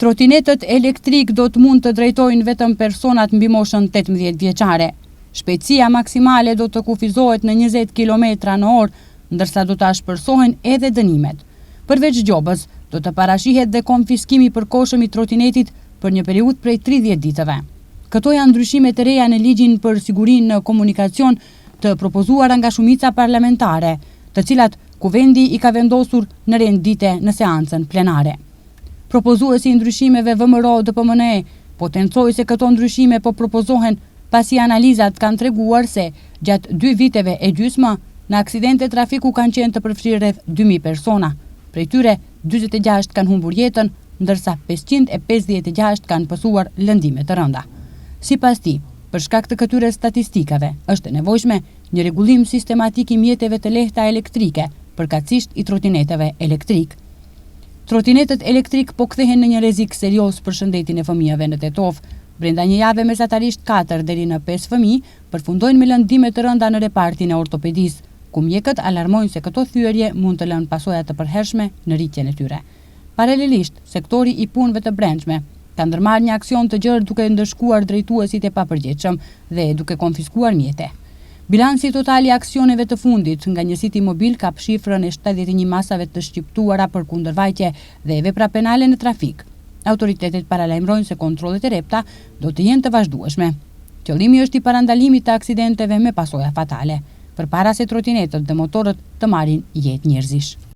Trotinetët elektrik do të mund të drejtojnë vetëm personat mbi moshën 18 vjeçare. Shpejtësia maksimale do të kufizohet në 20 km/h, ndërsa do të shpërsohen edhe dënimet. Përveç gjobës, do të parashihet dhe konfiskimi përkohshëm i trotinetit për një periudhë prej 30 ditëve. Këto janë ndryshimet e reja në ligjin për sigurinë në komunikacion të propozuara nga shumica parlamentare, të cilat Kuvendi i ka vendosur në rendite në seancën plenare. Propozuesi i ndryshimeve VMRO-DPMNE potencoi se këto ndryshime po propozohen pasi analizat kanë treguar se gjatë 2 viteve e gjysmë në aksidente trafiku kanë qenë të përfshirë rreth 2000 persona. Prej tyre 46 kanë humbur jetën, ndërsa 556 kanë pësuar lëndime të rënda. Sipas tij, për shkak të këtyre statistikave, është e nevojshme një rregullim sistematik i mjeteve të lehta elektrike, përkatësisht i trotineteve elektrik. Trotinetët elektrik po kthehen në një rrezik serioz për shëndetin e fëmijëve në Tetov. Brenda një jave mesatarisht 4 deri në 5 fëmijë përfundojnë me lëndime të rënda në repartin e ortopedisë, ku mjekët alarmojnë se këto thyerje mund të lënë pasoja të përhershme në rritjen e tyre. Paralelisht, sektori i punëve të brendshme ka ndërmarrë një aksion të gjerë duke ndëshkuar drejtuesit e papërgjegjshëm dhe duke konfiskuar mjete. Bilanci total i aksioneve të fundit nga një siti mobil ka shifrën e 71 masave të shqiptuara për kundërvajtje dhe vepra penale në trafik. Autoritetet paralajmërojnë se kontrollet e rrepta do të jenë të vazhdueshme. Qëllimi është i parandalimit të aksidenteve me pasoja fatale, përpara se trotinetët dhe motorët të marrin jetë njerëzish.